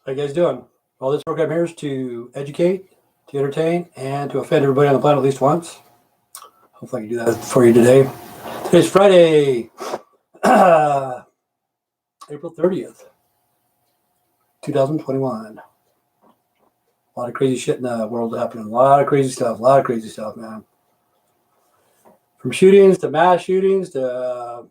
How you guys doing? Well, this program here is to educate, to entertain, and to offend everybody on the planet at least once. Hopefully I can do that for you today. Today's Friday, April 30th, 2021. A lot of crazy shit in the world happening. A lot of crazy stuff, man. From shootings to mass shootings to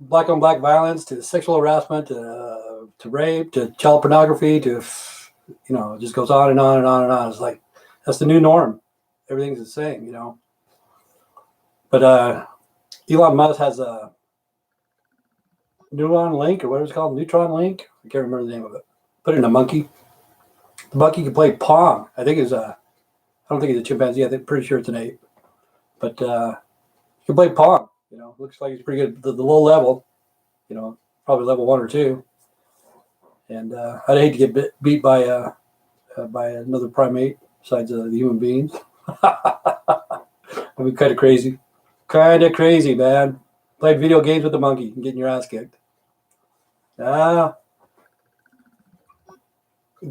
black on black violence to sexual harassment to rape to child pornography to, it just goes on and on and on and on. It's like, that's the new norm. Everything's the same. But Elon Musk has a neutron link, or what is it called? Neutron link? I can't remember the name of it. Put it in a monkey. The monkey can play Pong. I think I don't think he's a chimpanzee. I'm pretty sure it's an ape. But he can play Pong. Looks like he's pretty good at the low level. Probably level 1 or 2. And I'd hate to get beat by another primate besides the human beings. That'd be kind of crazy. Kind of crazy, man. Playing video games with the monkey and getting your ass kicked. He's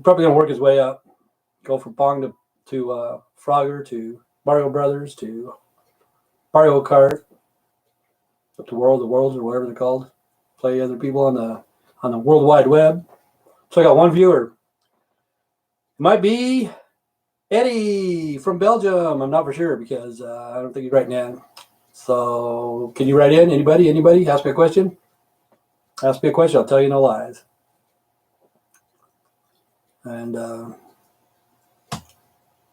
probably going to work his way up. Go from Pong to Frogger to Mario Brothers to Mario Kart. Up to the Worlds or whatever they're called. Play other people on the World Wide Web. So I got one viewer. It might be Eddie from Belgium. I'm not for sure because I don't think he's writing in. So can you write in? Anybody? Ask me a question. Ask me a question. I'll tell you no lies. And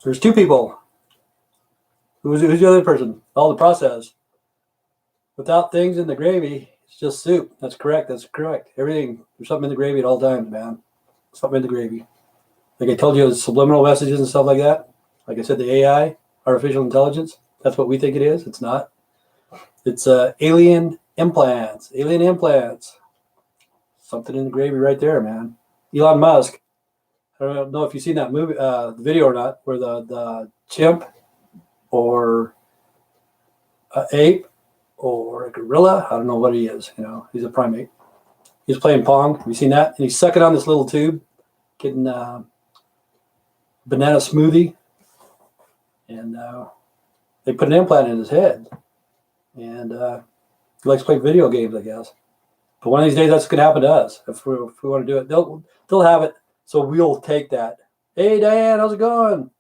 there's two people. Who's the other person? Oh, the process. Without things in the gravy, it's just soup. That's correct. Everything. There's something in the gravy at all times, man. Something in the gravy. Like I told you, subliminal messages and stuff like that. Like I said, the AI, artificial intelligence, that's what we think it is. It's not. It's alien implants. Something in the gravy right there, man. Elon Musk. I don't know if you've seen that movie, the video or not, where the chimp or ape or a gorilla, I don't know what he is. He's a primate. He's playing Pong. Have you seen that? And he's sucking on this little tube, getting banana smoothie, and they put an implant in his head, and he likes to play video games, I guess. But one of these days, that's going to happen to us. If we want to do it, they'll have it, so we'll take that. Hey, Dan, how's it going?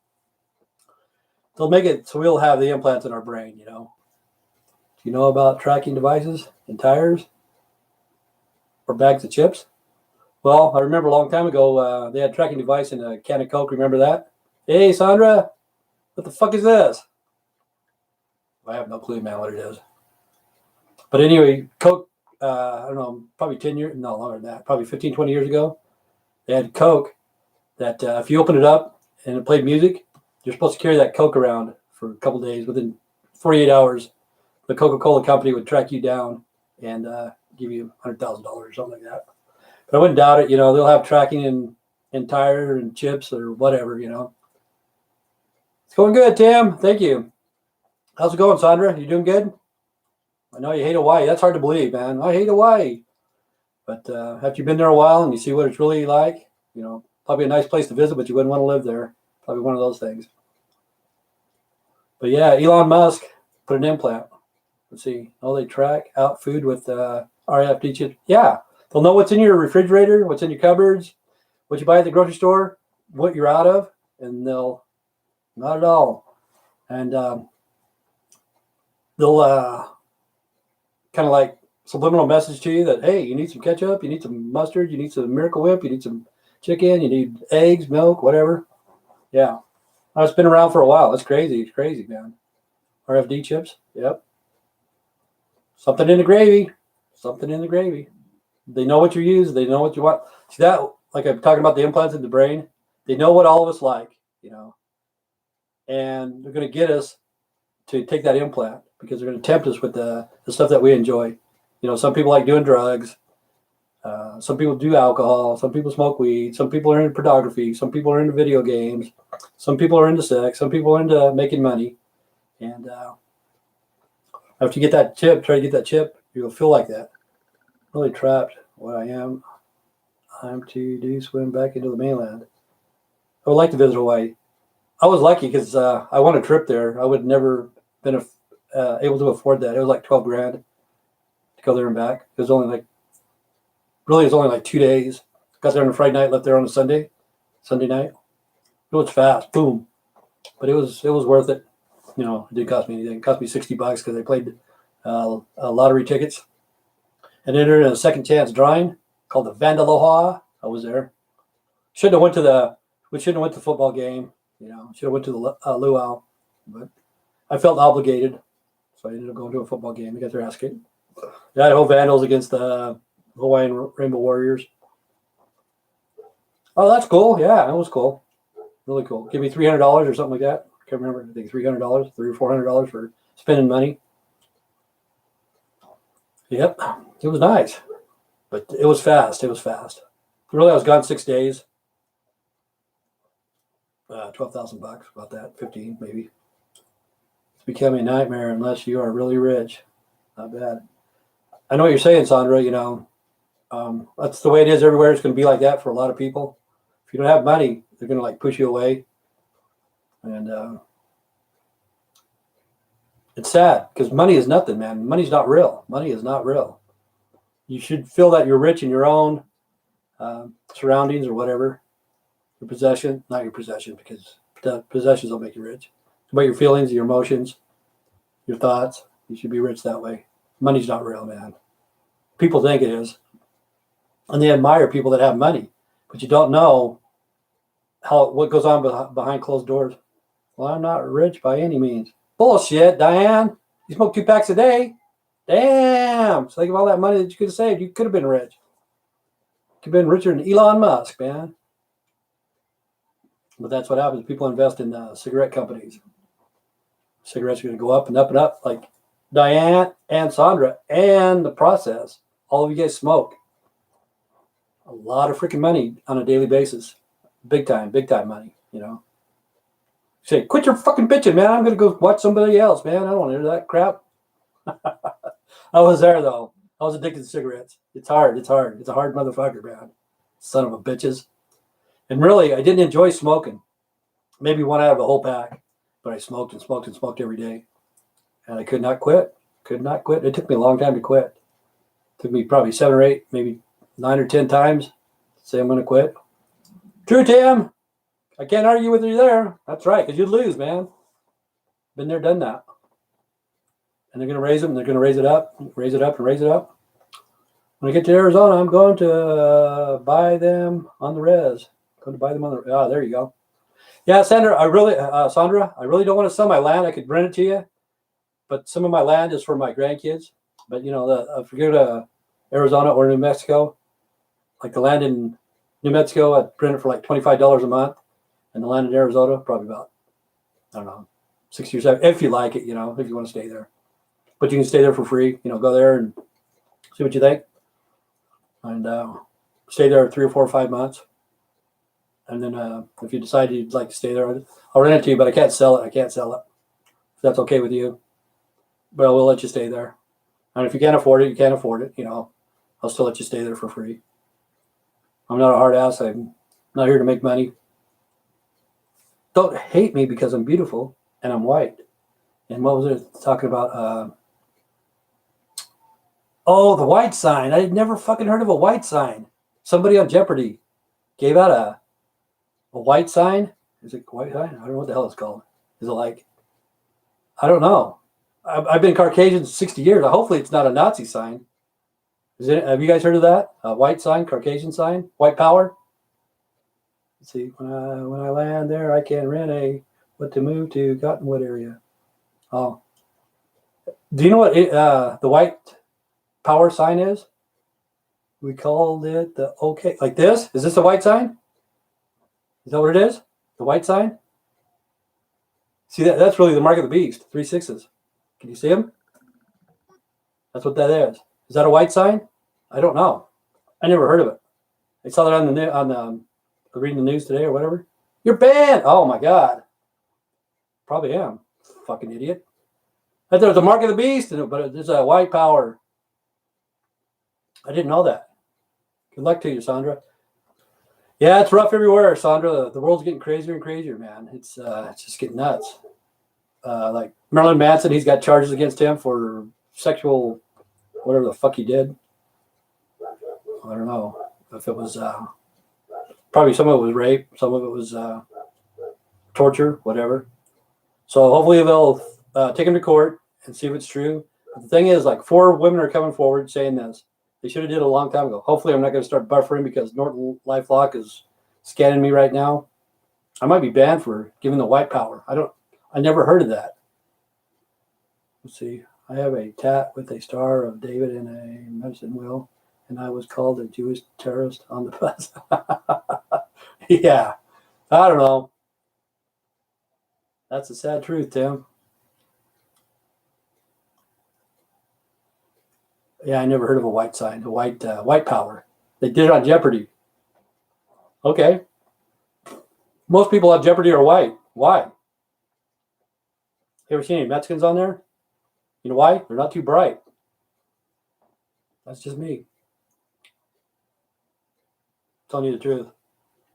They'll make it so we'll have the implants in our brain. Do you know about tracking devices in tires or bags of chips? Well, I remember a long time ago, they had a tracking device in a can of Coke. Remember that? Hey, Sandra, what the fuck is this? I have no clue, man, what it is. But anyway, Coke, I don't know, probably 10 years, no, longer than that, probably 15, 20 years ago, they had Coke that if you open it up and it played music, you're supposed to carry that Coke around for a couple days. Within 48 hours, the Coca-Cola company would track you down and give you $100,000 or something like that. But I wouldn't doubt it. They'll have tracking in tire and chips or whatever. It's going good, Tim. Thank you. How's it going, Sandra? You doing good? I know you hate Hawaii. That's hard to believe, man. I hate Hawaii. But after you've been there a while and you see what it's really like, probably a nice place to visit, but you wouldn't want to live there. Probably one of those things. But yeah, Elon Musk put an implant. Let's see. Oh, they track out food with RFID chips. Yeah. They'll know what's in your refrigerator, what's in your cupboards, what you buy at the grocery store, what you're out of, and they'll not at all. And they'll kind of like subliminal message to you that, hey, you need some ketchup, you need some mustard, you need some Miracle Whip, you need some chicken, you need eggs, milk, whatever. Yeah. It's been around for a while. That's crazy. It's crazy, man. RFID chips. Yep. Something in the gravy. They know what you use. They know what you want. See that? Like I'm talking about the implants in the brain. They know what all of us like, and they're going to get us to take that implant because they're going to tempt us with the stuff that we enjoy. Some people like doing drugs. Some people do alcohol. Some people smoke weed. Some people are into pornography. Some people are into video games. Some people are into sex. Some people are into making money. And after you try to get that chip, you'll feel like that. Really trapped what I am. I'm to do swim back into the mainland. I would like to visit Hawaii. I was lucky because I won a trip there. I would never been able to afford that. It was like 12 grand to go there and back. It was only like, really, it was only like 2 days. Got there on a Friday night, left there on a Sunday night. It was fast, boom. But it was worth it. You know, it didn't cost me anything. It cost me $60 because I played lottery tickets and entered in a second chance drawing called the Vandaloha. I was there. Shouldn't have went to the football game. You know, should have went to the luau, but I felt obligated, so I ended up going to a football game. We got their ass kicked. The Idaho Vandals against the Hawaiian Rainbow Warriors. Oh, that's cool. Yeah, that was cool. Really cool. Give me $300 or something like that. I can't remember. I think $300, $300 or $400 for spending money. Yep, it was nice, but it was fast. It was fast. Really, I was gone 6 days. $12,000, about that, 15 maybe. It's becoming a nightmare unless you are really rich. Not bad. I know what you're saying, Sandra. You know, that's the way it is everywhere. It's going to be like that for a lot of people. If you don't have money, they're going to like push you away, and it's sad because money is nothing, man. Money's not real. Money is not real. You should feel that you're rich in your own surroundings or whatever. Your possession, not your possession, because the possessions don't make you rich. It's about your feelings, your emotions, your thoughts. You should be rich that way. Money's not real, man. People think it is. And they admire people that have money, but you don't know what goes on behind closed doors. Well, I'm not rich by any means. Bullshit, Diane. You smoke 2 packs a day. Damn. So think of all that money that you could have saved. You could have been rich. You could have been richer than Elon Musk, man. But that's what happens. People invest in cigarette companies. Cigarettes are going to go up and up and up, like Diane and Sandra and the process. All of you guys smoke. A lot of freaking money on a daily basis. Big time money, you know. Say, quit your fucking bitching, man. I'm going to go watch somebody else, man. I don't want to hear that crap. I was there, though. I was addicted to cigarettes. It's hard. It's a hard motherfucker, man. Son of a bitches. And really, I didn't enjoy smoking. Maybe one out of the whole pack. But I smoked and smoked and smoked every day. And I could not quit. It took me a long time to quit. It took me probably 7 or 8, maybe 9 or 10 times to say I'm going to quit. True, Tim. I can't argue with you there. That's right, because you'd lose, man. Been there, done that. And they're going to raise them. They're going to raise it up, and raise it up. When I get to Arizona, I'm going to buy them on the res. There you go. Yeah, Sandra, I really don't want to sell my land. I could rent it to you, but some of my land is for my grandkids. But you know, if you go to Arizona or New Mexico, like the land in New Mexico, I'd rent it for like $25 a month, and the land in Arizona probably about, I don't know, 60 or 70, if you like it, you know, if you want to stay there. But you can stay there for free. You know, go there and see what you think, and stay there 3 or 4 or 5 months. And then if you decide you'd like to stay there, I'll rent it to you, but I can't sell it. If that's okay with you. But we'll let you stay there. And if you can't afford it, you can't afford it. You know, I'll still let you stay there for free. I'm not a hard ass. I'm not here to make money. Don't hate me because I'm beautiful and I'm white. And what was it talking about? The white sign. I had never fucking heard of a white sign. Somebody on Jeopardy gave out a white sign. Is it white sign? I don't know what the hell it's called. Is it like, I don't know. I've been Caucasian 60 years. Hopefully it's not a Nazi sign. Have you guys heard of that? A white sign, Caucasian sign, white power. Let's see. When I land there, I can rent what to move to Cottonwood area. Oh, do you know what the white power sign is? We called it the okay, like this. Is this a white sign? Is that what it is? The white sign? See, that's really the mark of the beast. 3 6s. Can you see them? That's what that is. Is that a white sign? I don't know. I never heard of it. I saw that on reading the news today or whatever. You're banned. Oh my God. Probably am. Fucking idiot. I thought it was a mark of the beast, but there's a white power. I didn't know that. Good luck to you, Sandra. Yeah, it's rough everywhere, Sandra. The world's getting crazier and crazier, man. It's just getting nuts. Like Marilyn Manson, he's got charges against him for sexual, whatever the fuck he did. I don't know if it was probably some of it was rape, some of it was torture, whatever. So hopefully they'll take him to court and see if it's true. But the thing is, like 4 women are coming forward saying this. They should have did it a long time ago. Hopefully, I'm not going to start buffering because Norton LifeLock is scanning me right now. I might be banned for giving the white power. I never heard of that. Let's see. I have a tat with a star of David in a medicine wheel, and I was called a Jewish terrorist on the bus. Yeah, I don't know. That's the sad truth, Tim. Yeah, I never heard of a white sign, a white power. They did it on Jeopardy. Okay. Most people on Jeopardy are white. Why? You ever seen any Mexicans on there? You know why? They're not too bright. That's just me. Telling you the truth.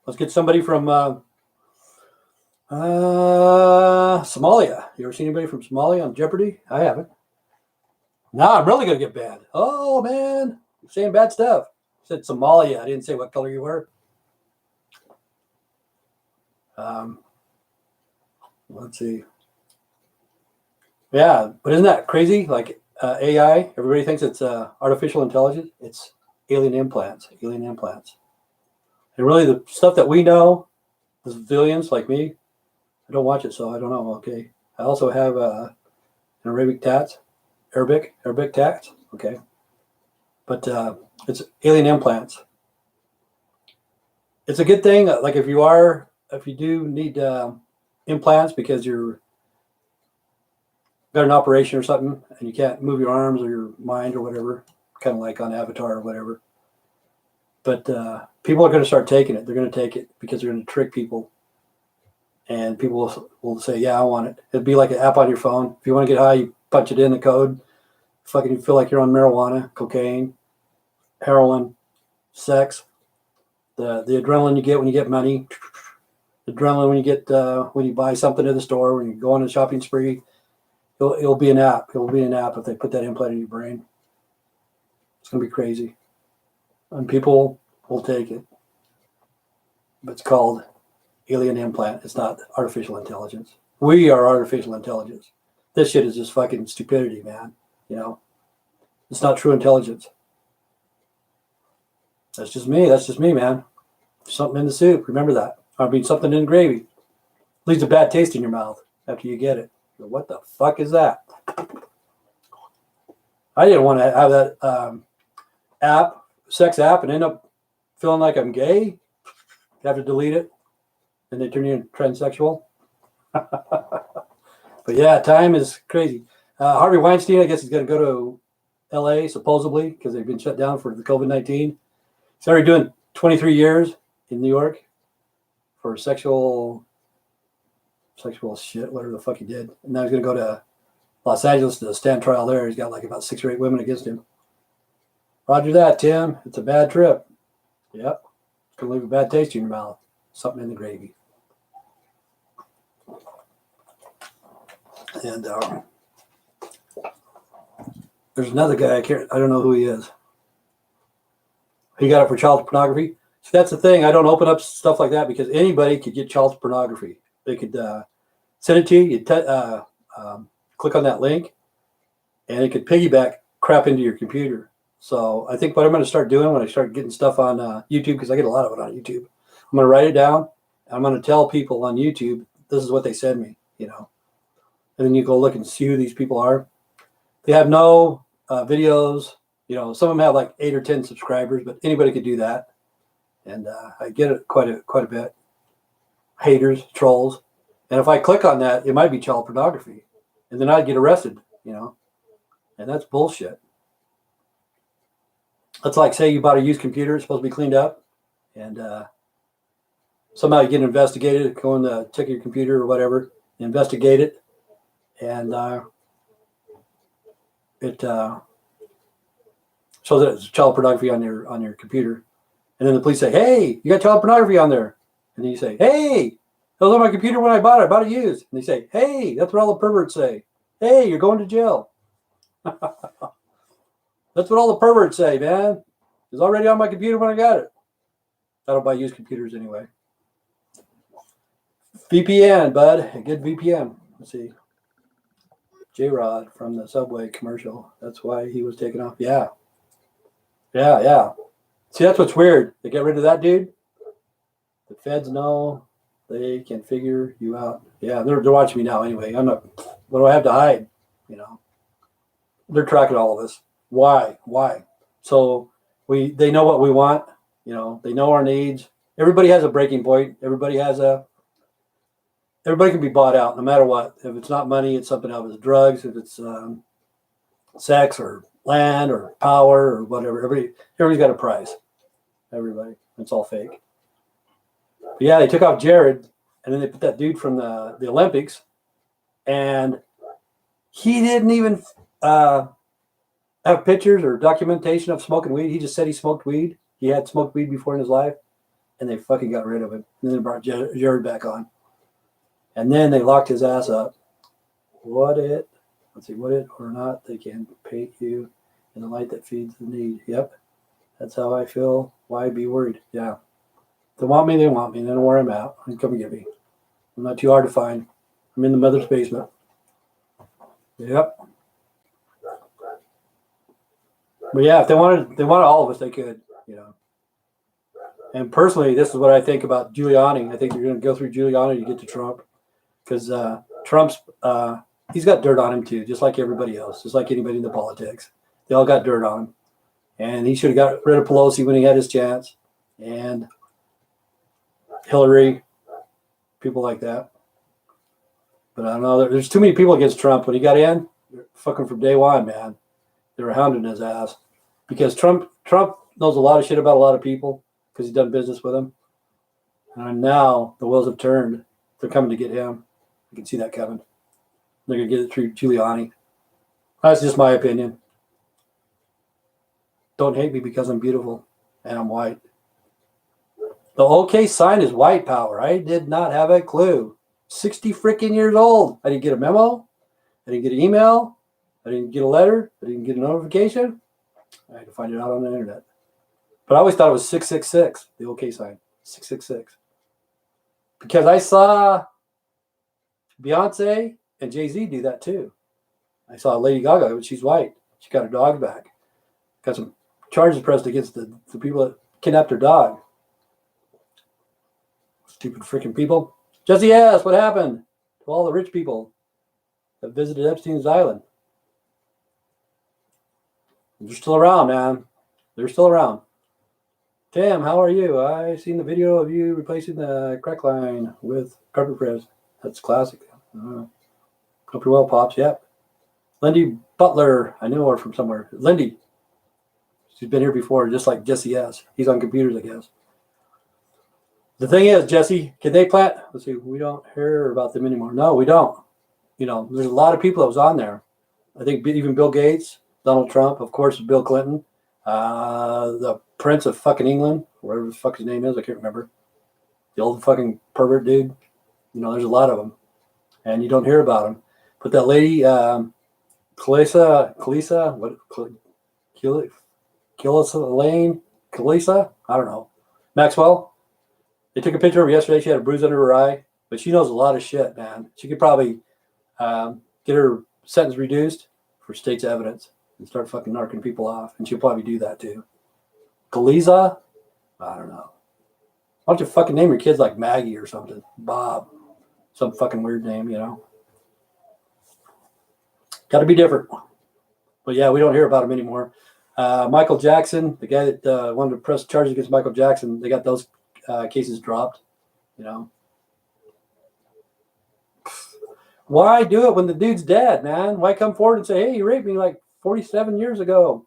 Let's get somebody from Somalia. You ever seen anybody from Somalia on Jeopardy? I haven't. Now I'm really going to get banned. Oh, man. You're saying bad stuff. I said Somalia. I didn't say what color you were. Let's see. Yeah, but isn't that crazy? Like AI, everybody thinks it's artificial intelligence. It's alien implants. And really the stuff that we know, the civilians like me, I don't watch it, so I don't know. Okay. I also have an Arabic tats, Arabic tats. Okay. But it's alien implants. It's a good thing. Like if you do need implants because you're got an operation or something and you can't move your arms or your mind or whatever, kind of like on Avatar or whatever. But people are going to start taking it. They're going to take it because they're going to trick people. And people will say, yeah, I want it. It'd be like an app on your phone. If you want to get high, you punch it in the code. Fucking you feel like you're on marijuana, cocaine, heroin, sex. The adrenaline you get when you get money. The adrenaline when you get when you buy something at the store, when you go on a shopping spree. It'll be an app. It'll be an app if they put that implant in your brain. It's going to be crazy. And people will take it. But it's called alien implant. It's not artificial intelligence. We are artificial intelligence. This shit is just fucking stupidity, man. You know, it's not true intelligence. That's just me, man. Something in the soup. Remember that. I mean, something in the gravy. Leaves a bad taste in your mouth after you get it. What the fuck is that? I didn't want to have that sex app, and end up feeling like I'm gay. Have to delete it, and they turn you into transsexual. But yeah, time is crazy. Harvey Weinstein, I guess, is going to go to L.A. supposedly because they've been shut down for the COVID-19. He's already doing 23 years in New York for sexual shit, whatever the fuck he did. And now he's going to go to Los Angeles to stand trial there. He's got like about 6 or 8 women against him. Roger that, Tim. It's a bad trip. Yep. It's going to leave a bad taste in your mouth. Something in the gravy. And there's another guy, I don't know who he is. He got it for child pornography. So that's the thing. I don't open up stuff like that because anybody could get child pornography. They could send it to you. You click on that link, and it could piggyback crap into your computer. So I think what I'm going to start doing when I start getting stuff on YouTube, because I get a lot of it on YouTube, I'm going to write it down. And I'm going to tell people on YouTube, this is what they send me, you know. And then you go look and see who these people are. They have no videos. You know, some of them have like 8 or 10 subscribers, but anybody could do that. And I get it quite a bit. Haters, trolls. And if I click on that, it might be child pornography. And then I'd get arrested, you know. And that's bullshit. That's like, say you bought a used computer, it's supposed to be cleaned up. And somehow you get investigated, go in the check your computer or whatever, investigate it. And it shows that it's child pornography on your computer. And then the police say, hey, you got child pornography on there. And then you say, hey, that was on my computer when I bought it. I bought it used. And they say, hey, that's what all the perverts say. Hey, you're going to jail. That's what all the perverts say, man. It was already on my computer when I got it. I don't buy used computers anyway. VPN, bud. A good VPN. Let's see. J-Rod from the Subway commercial. That's why he was taken off. Yeah. See, that's what's weird. They get rid of that dude. The feds know they can figure you out. Yeah, they're watching me now anyway. I'm not. What do I have to hide? You know, they're tracking all of us. Why? So they know what we want. You know, they know our needs. Everybody has a breaking point. Everybody can be bought out no matter what. If it's not money, it's something else. If it's drugs, if it's sex or land or power or whatever. Everybody's got a price. Everybody. It's all fake. But yeah, they took off Jared, and then they put that dude from the Olympics, and he didn't even have pictures or documentation of smoking weed. He just said he smoked weed. He had smoked weed before in his life, and they fucking got rid of him. And then they brought Jared back on. And then they locked his ass up. What it or not, they can paint you in the light that feeds the need. Yep. That's how I feel. Why be worried? Yeah. They want me, they want me. They know where I'm at. Come and get me. I'm not too hard to find. I'm in the mother's basement. Yep. But yeah, if they wanted all of us, they could, you know. And personally, this is what I think about Giuliani. I think you're going to go through Giuliani to get to Trump. Because Trump's, he's got dirt on him too, just like everybody else, just like anybody in the politics. They all got dirt on him. And he should have got rid of Pelosi when he had his chance. And Hillary, people like that. But I don't know. There's too many people against Trump. When he got in, fucking from day one, man, they were hounding his ass. Because Trump knows a lot of shit about a lot of people because he's done business with them. And now the wheels have turned. They're coming to get him. You can see that coming. They're going to get it through Giuliani. That's just my opinion. Don't hate me because I'm beautiful and I'm white. The OK sign is white power. I did not have a clue. 60 freaking years old. I didn't get a memo. I didn't get an email. I didn't get a letter. I didn't get a notification. I had to find it out on the internet. But I always thought it was 666, the OK sign. 666. Because I saw Beyonce and Jay-Z do that too. I saw Lady Gaga, but she's white. She got her dog back. Got some charges pressed against the people that kidnapped her dog. Stupid freaking people. Jesse asked what happened to all the rich people that visited Epstein's Island. They're still around, man. They're still around. Tim, how are you? I seen the video of you replacing the crack line with carpet press. That's classic. Hope you're well, Pops. Yep. Lindy Butler. I knew her from somewhere. Lindy. She's been here before, just like Jesse S. He's on computers, I guess. The thing is, Jesse, can they plant? Let's see. We don't hear about them anymore. No, we don't. You know, there's a lot of people that was on there. I think even Bill Gates, Donald Trump, of course, Bill Clinton, the Prince of fucking England, whatever the fuck his name is, I can't remember. The old fucking pervert dude. You know, there's a lot of them. And you don't hear about them. But that lady, Kalisa, I don't know. Maxwell, they took a picture of her yesterday. She had a bruise under her eye, but she knows a lot of shit, man. She could probably get her sentence reduced for state's evidence and start fucking narking people off. And she'll probably do that too. Kalisa, I don't know. Why don't you fucking name your kids like Maggie or something? Bob. Some fucking weird name, you know. Got to be different. But yeah, we don't hear about him anymore. Michael Jackson, the guy that wanted to press charges against Michael Jackson, they got those cases dropped, you know. Why do it when the dude's dead, man? Why come forward and say, hey, you raped me like 47 years ago?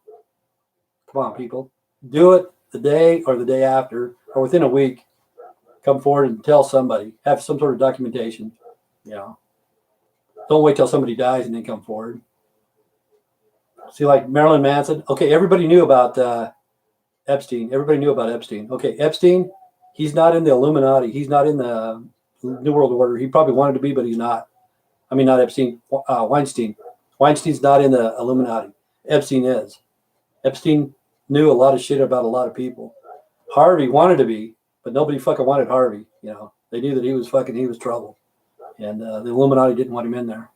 Come on, people. Do it the day or the day after or within a week. Come forward and tell somebody. Have some sort of documentation, you know. Don't wait till somebody dies and then come forward. See, like Marilyn Manson. Okay, everybody knew about Epstein. Everybody knew about Epstein. Okay, Epstein, he's not in the Illuminati. He's not in the New World Order. He probably wanted to be, but he's not. I mean, not Epstein, Weinstein. Weinstein's not in the Illuminati. Epstein is. Epstein knew a lot of shit about a lot of people. Harvey wanted to be, but nobody fucking wanted Harvey. You know, they knew that he was trouble. And the Illuminati didn't want him in there.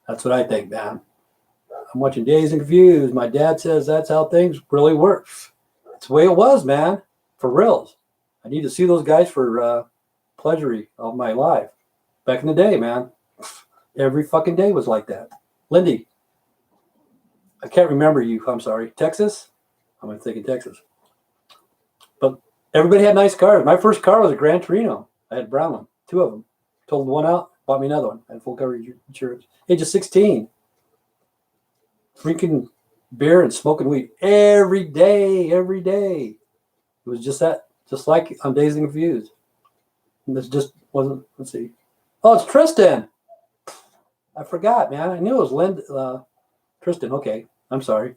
That's what I think, man. I'm watching Dazed and Confused. My dad says that's how things really work. It's the way it was, man. For reals. I need to see those guys for pleasure of my life. Back in the day, man. Every fucking day was like that. Lindy, I can't remember you. I'm sorry. Texas? I'm thinking Texas. But everybody had nice cars. My first car was a Gran Torino. I had a brown one. 2 of them. Totaled one out. Bought me another one. I had full coverage insurance. Age of 16. Drinking beer and smoking weed every day. Every day. It was just that. Just like on Dazed and Confused. And this just wasn't. Let's see. Oh, it's Tristan. I forgot, man. I knew it was Tristan. Okay. I'm sorry.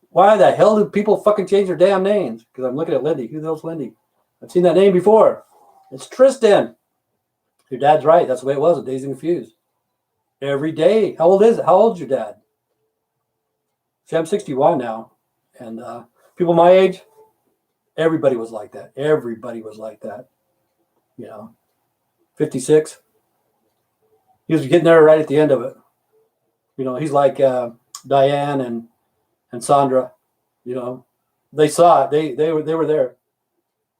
Why the hell do people fucking change their damn names? Because I'm looking at Lindy. Who the hell's Lindy? I've seen that name before. It's Tristan. Your dad's right. That's the way it was with Dazed and Confused. Every day. How old is it? How old's your dad? See, I'm 61 now. And people my age, everybody was like that. Everybody was like that. You know, 56. He was getting there right at the end of it. You know, he's like Diane and Sandra. You know, they saw it. They were there.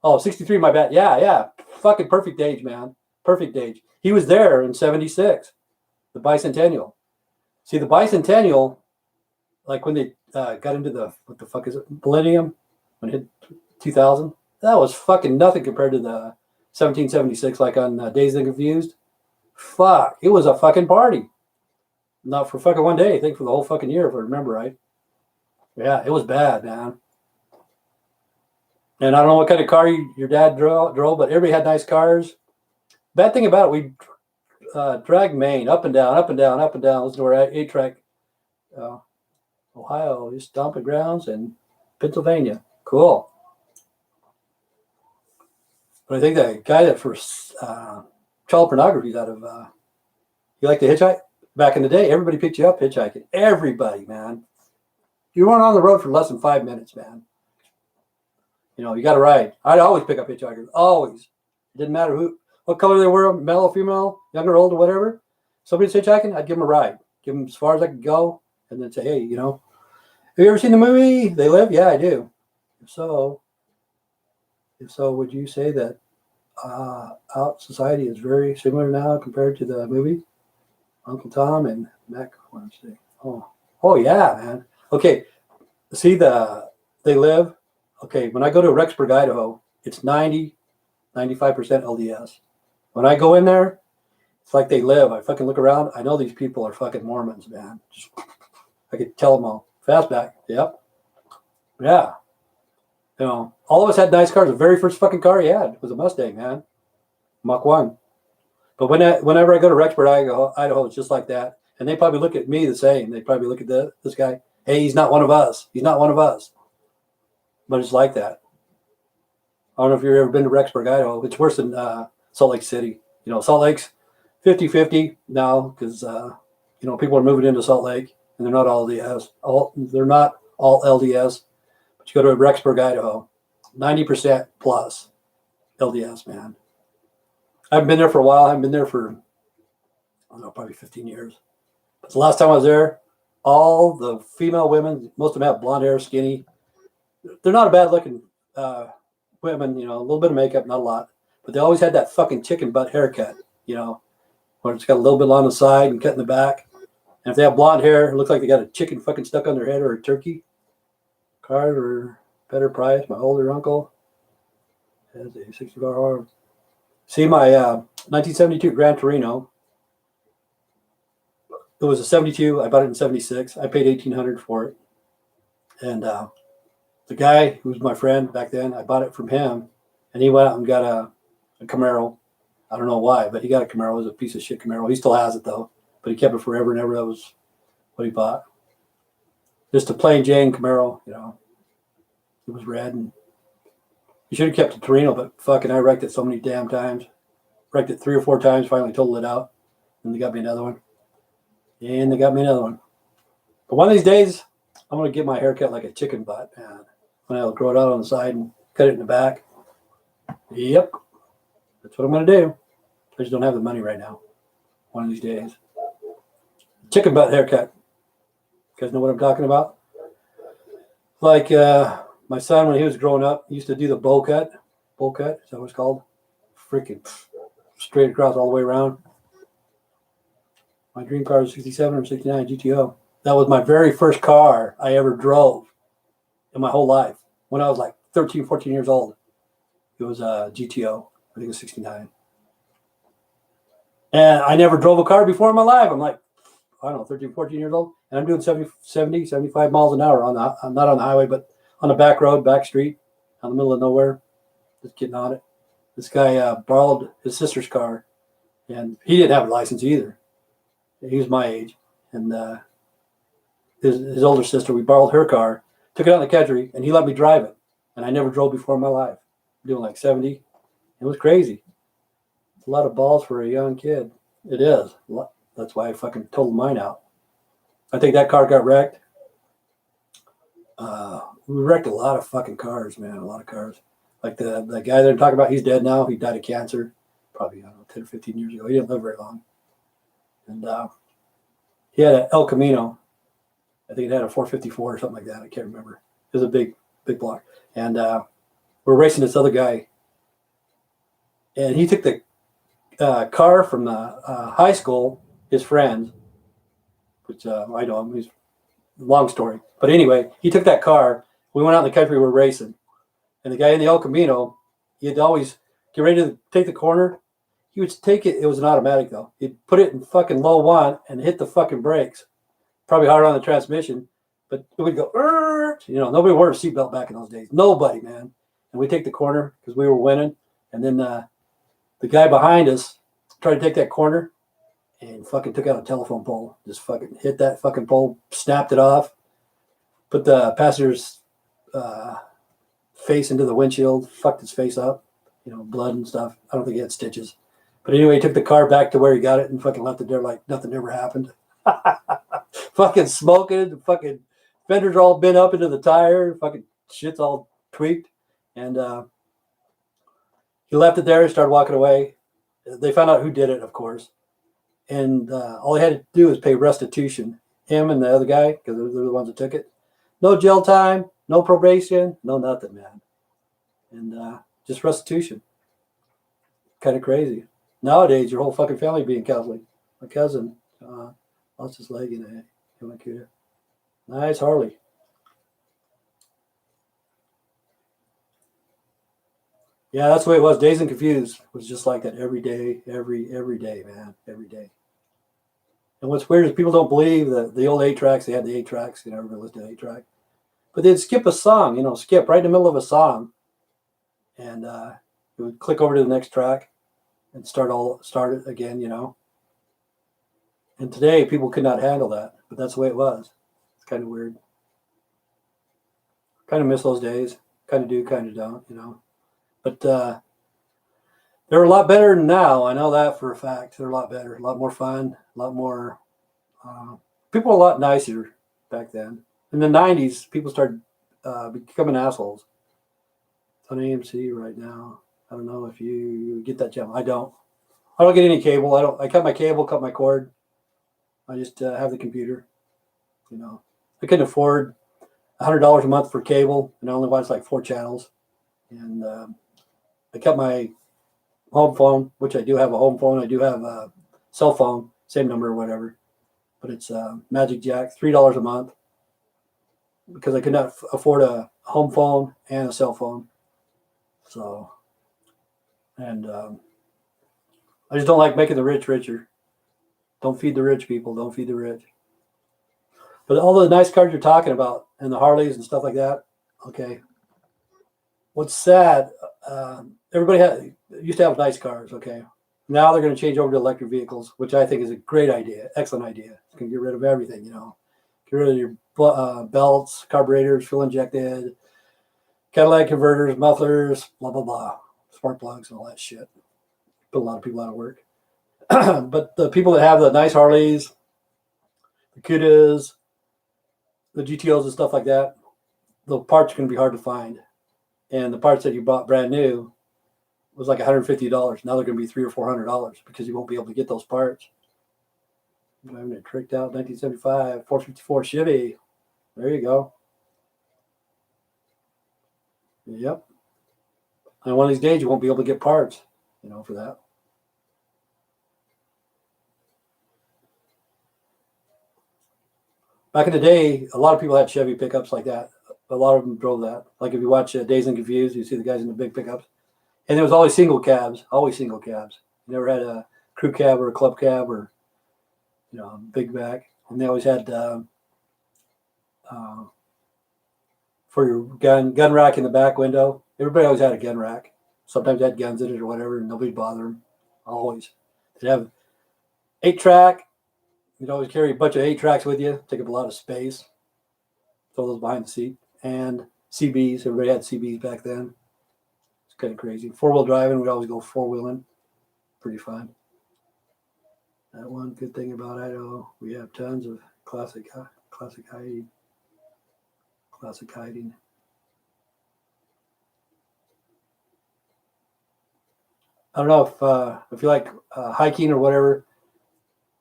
Oh, 63, my bad. Yeah. Fucking perfect age, man. Perfect age. He was there in 76, the bicentennial. See, the bicentennial, like when they got into the, what the fuck is it, millennium, when it hit 2000, that was fucking nothing compared to the 1776, like on Dazed and Confused. Fuck, it was a fucking party. Not for fucking one day, I think for the whole fucking year, if I remember right. Yeah, it was bad, man. And I don't know what kind of car your dad drove, but everybody had nice cars. Bad thing about it, we dragged Maine up and down, up and down, up and down. Listen to our 8-track. Ohio, his stomping grounds, and Pennsylvania. Cool. But I think the guy that first child pornography is out of, you like to hitchhike? Back in the day, everybody picked you up hitchhiking. Everybody, man. You weren't on the road for less than 5 minutes, man. You know, you got to ride. I'd always pick up hitchhikers. Always. It didn't matter what color they were, male or female, young or old or whatever. Somebody's hitchhiking, I'd give them a ride. Give them as far as I could go, and then say, hey, you know, have you ever seen the movie They Live? Yeah, I do. If so, would you say that out society is very similar now compared to the movie? Uncle Tom and Mac Wednesday. Oh yeah, man. Okay, see They Live. Okay, when I go to Rexburg, Idaho, it's 95% LDS. When I go in there, it's like They Live. I fucking look around. I know these people are fucking Mormons, man. I could tell them all. Fastback. Yep. Yeah. You know, all of us had nice cars. The very first fucking car he had was a Mustang, man. Mach 1. But whenever I go to Rexburg, Idaho, it's just like that. And they probably look at me the same. They probably look at this guy. Hey, he's not one of us. He's not one of us. But it's like that. I don't know if you've ever been to Rexburg, Idaho. It's worse than Salt Lake City. You know, Salt Lake's 50-50 now because, you know, people are moving into Salt Lake. And they're not all LDS. They're not all LDS. But you go to Rexburg, Idaho, 90% plus LDS, man. I haven't been there for a while. I haven't been there for, I don't know, probably 15 years. But the last time I was there, all the female women, most of them have blonde hair, skinny. They're not a bad looking women, you know, a little bit of makeup, not a lot. But they always had that fucking chicken butt haircut, you know, where it's got a little bit on the side and cut in the back. And if they have blonde hair, it looks like they got a chicken fucking stuck on their head or a turkey. Card or better price. My older uncle has a 64-hour. See my 1972 Gran Torino. It was a 72. I bought it in 76. I paid $1,800 for it. And the guy who was my friend back then, I bought it from him. And he went out and got a Camaro. I don't know why, but he got a Camaro. It was a piece of shit Camaro. He still has it though. But he kept it forever and ever. That was what he bought. Just a plain Jane Camaro, you know. It was red, and you should have kept the Torino, but fucking I wrecked it so many damn times. Wrecked it 3 or 4 times, finally totaled it out. And they got me another one. And they got me another one. But one of these days, I'm going to get my hair cut like a chicken butt, man. When I'll grow it out on the side and cut it in the back. Yep. That's what I'm going to do. I just don't have the money right now. One of these days. Chicken butt haircut. You guys know what I'm talking about? Like my son, when he was growing up, he used to do the bowl cut. Bowl cut, is that what it's called? Freaking straight across all the way around. My dream car was 67 or 69 GTO. That was my very first car I ever drove in my whole life. When I was like 13, 14 years old. It was a GTO. I think it was 69. And I never drove a car before in my life. I'm like, I don't know, 13, 14 years old. And I'm doing 70, 75 miles an hour. I'm not on the highway, but on a back road, back street, out in the middle of nowhere. Just getting on it. This guy borrowed his sister's car. And he didn't have a license either. He was my age. And his older sister, we borrowed her car, took it out in the country, and he let me drive it. And I never drove before in my life. Doing like 70. It was crazy. It's a lot of balls for a young kid. It is. That's why I fucking totaled mine out. I think that car got wrecked. We wrecked a lot of fucking cars, man. A lot of cars. Like the guy that I'm talking about, he's dead now. He died of cancer probably, I don't know, 10 or 15 years ago. He didn't live very long. And he had an El Camino. I think it had a 454 or something like that. I can't remember. It was a big block. And we're racing this other guy. And he took the car from the high school, his friends, which I know him. He's a long story. But anyway, he took that car. We went out in the country, we were racing. And the guy in the El Camino, he'd always get ready to take the corner. He would take it. It was an automatic, though. He'd put it in fucking low 1 and hit the fucking brakes. Probably hard on the transmission. But it would go, nobody wore a seatbelt back in those days. Nobody, man. And we'd take the corner because we were winning. And then the guy behind us tried to take that corner and fucking took out a telephone pole. Just fucking hit that fucking pole, snapped it off, put the passenger's face into the windshield, fucked his face up, blood and stuff. I don't think he had stitches. But anyway, he took the car back to where he got it and fucking left it there like nothing ever happened. Fucking smoking, fucking fenders are all bent up into the tire, fucking shit's all tweaked. And he left it there and started walking away. They found out who did it, of course. And all he had to do was pay restitution. Him and the other guy, because they're the ones that took it. No jail time, no probation, no nothing, man. And just restitution. Kind of crazy. Nowadays, your whole fucking family being Catholic. My cousin lost his leg in a Yamakuta. Nice Harley. Yeah, that's the way it was. Dazed and Confused was just like that every day, every day, man, every day. And what's weird is people don't believe that the old 8-tracks, they had the 8-tracks, everybody listened to 8-track. But they'd skip a song, skip right in the middle of a song. And it would click over to the next track and start it again, And today, people could not handle that. But that's the way it was. It's kind of weird. Kind of miss those days. Kind of do, kind of don't, But they're a lot better than now. I know that for a fact. They're a lot better, a lot more fun, a lot more. People were a lot nicer back then. In the 90s, people started becoming assholes. It's on AMC right now. I don't know if you get that channel. I don't get any cable. I cut my cable, cut my cord. I just have the computer. I couldn't afford $100 a month for cable, and I only watched like 4 channels. And I kept my home phone, which I do have a home phone. I do have a cell phone, same number or whatever. But it's Magic Jack, $3 a month. Because I could not afford a home phone and a cell phone. So, and I just don't like making the rich richer. Don't feed the rich, people. Don't feed the rich. But all the nice cars you're talking about and the Harleys and stuff like that, okay. What's sad, everybody used to have nice cars, okay? Now they're going to change over to electric vehicles, which I think is a great idea, excellent idea. It's going to get rid of everything, Get rid of your belts, carburetors, fuel injected, Cadillac converters, mufflers, blah, blah, blah. Spark plugs and all that shit. Put a lot of people out of work. But the people that have the nice Harleys, the Cudas, the GTOs and stuff like that, the parts are going to be hard to find. And the parts that you bought brand new was like $150. Now they're going to be $300 or $400 because you won't be able to get those parts. Driving a tricked out 1975 454 Chevy. There you go. Yep. And one of these days you won't be able to get parts, for that. Back in the day, a lot of people had Chevy pickups like that. A lot of them drove that. Like if you watch Dazed and Confused, you see the guys in the big pickups. And there was always single cabs. You never had a crew cab or a club cab or, big back. And they always had for your gun rack in the back window. Everybody always had a gun rack. Sometimes they had guns in it or whatever, and nobody bothered them. Always. They'd have 8-track. You'd always carry a bunch of 8-tracks with you. Take up a lot of space. Throw those behind the seat. And CBs. Everybody had CBs back then. It's kind of crazy. 4-wheel driving. We'd always go 4-wheeling. Pretty fun. That one good thing about Idaho, we have tons of classic hiding. Classic hiding. I don't know if you like hiking or whatever,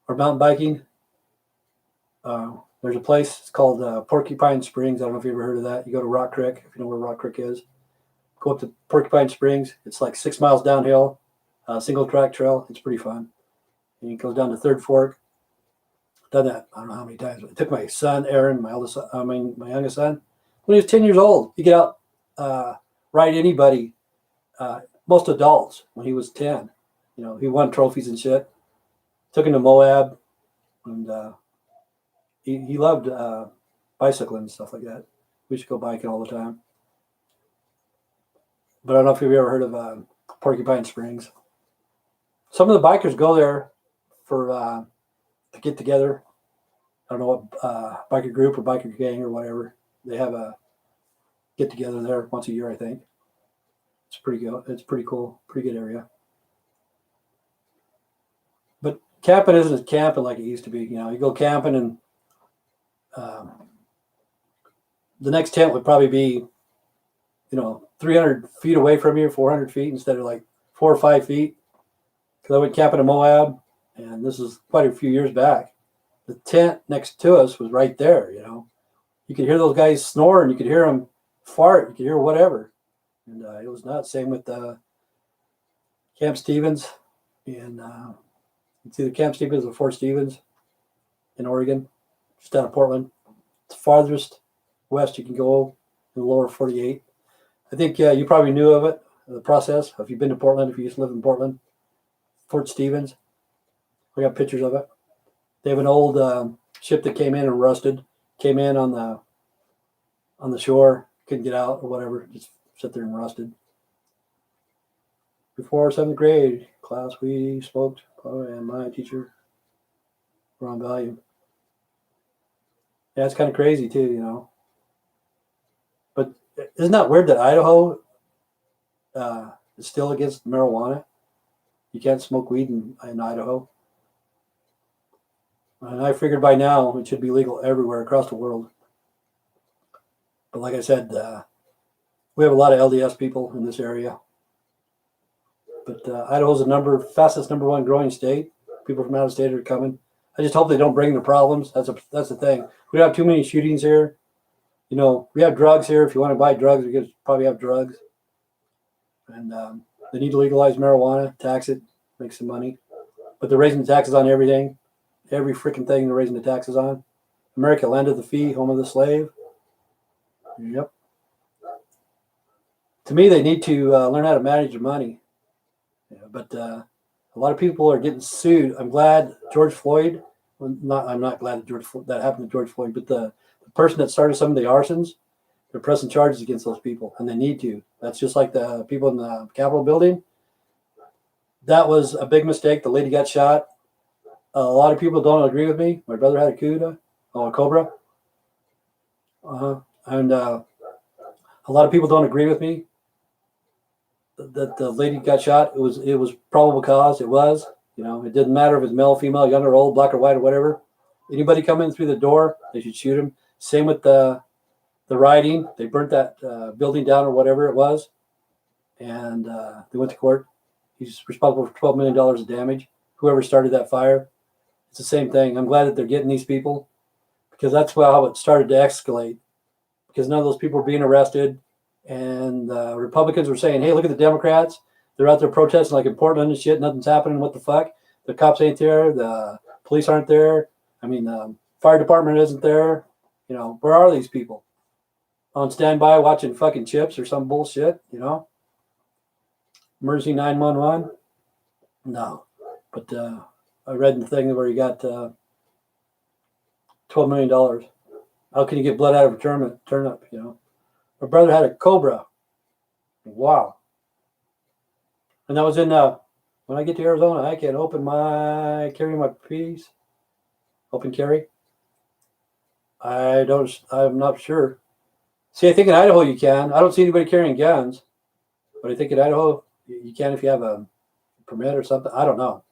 or mountain biking. There's a place, it's called Porcupine Springs. I don't know if you ever heard of that. You go to Rock Creek, if you know where Rock Creek is. Go up to Porcupine Springs. It's like 6 miles downhill, single track trail. It's pretty fun. And it goes down to Third Fork. I've done that I don't know how many times. I took my son, Aaron, my youngest son, when he was 10 years old. He get out, ride anybody, most adults, when he was 10. He won trophies and shit. Took him to Moab, and he loved bicycling and stuff like that. We should go biking all the time. But I don't know if you've ever heard of Porcupine Springs. Some of the bikers go there for to get together. I don't know what biker group or biker gang or whatever. They have a get together there once a year, I think. It's pretty good. It's pretty cool. Pretty good area. But camping isn't camping like it used to be. You go camping and the next tent would probably be, 300 feet away from you, 400 feet instead of like 4 or 5 feet. Because I went camping in Moab, and this is quite a few years back. The tent next to us was right there. You could hear those guys snoring. You could hear them fart. You could hear whatever. And it was nuts. Same with Camp Stevens. And it's either Camp Stevens or Fort Stevens in Oregon, just out of Portland. It's the farthest west you can go in the lower 48. I think you probably knew of it, the process. If you've been to Portland, if you used to live in Portland, Fort Stevens. We got pictures of it. They have an old ship that came in and rusted. Came in on the shore, couldn't get out or whatever, just sit there and rusted. Before 7th grade class, we smoked, and my teacher were on volume. Yeah, it's kind of crazy too, But isn't that weird that Idaho is still against marijuana? You can't smoke weed in Idaho. And I figured by now it should be legal everywhere across the world. But like I said, we have a lot of LDS people in this area. But Idaho's the fastest number one growing state. People from out of state are coming. I just hope they don't bring the problems. That's the thing. We don't have too many shootings here. We have drugs here. If you want to buy drugs, we could probably have drugs. And they need to legalize marijuana, tax it, make some money. But they're raising the taxes on everything. Every freaking thing they're raising the taxes on. America, land of the free, home of the slave. Yep. To me, they need to learn how to manage their money. But a lot of people are getting sued. I'm glad George Floyd. I'm not glad that happened to George Floyd, but the person that started some of the arsons, they're pressing charges against those people, and they need to. That's just like the people in the Capitol building. That was a big mistake. The lady got shot. A lot of people don't agree with me. My brother had a Cobra. And A lot of people don't agree with me that the lady got shot. It was probable cause. It was. It didn't matter if it's male, female, young or old, black or white or whatever. Anybody come in through the door, they should shoot him. Same with the rioting. They burnt that building down or whatever it was, and they went to court. He's responsible for $12 million of damage. Whoever started that fire, it's the same thing. I'm glad that they're getting these people because that's how it started to escalate. Because none of those people were being arrested, and Republicans were saying, "Hey, look at the Democrats. They're out there protesting like in Portland and shit. Nothing's happening. What the fuck? The cops ain't there. The police aren't there. I mean, fire department isn't there. Where are these people? On standby watching fucking chips or some bullshit, Emergency 911? No. But I read the thing where you got $12 million. How can you get blood out of a turnip, My brother had a cobra. Wow. And that was in, when I get to Arizona, I can carry my piece. Open carry. I'm not sure. See, I think in Idaho you can. I don't see anybody carrying guns, but I think in Idaho you can if you have a permit or something. I don't know.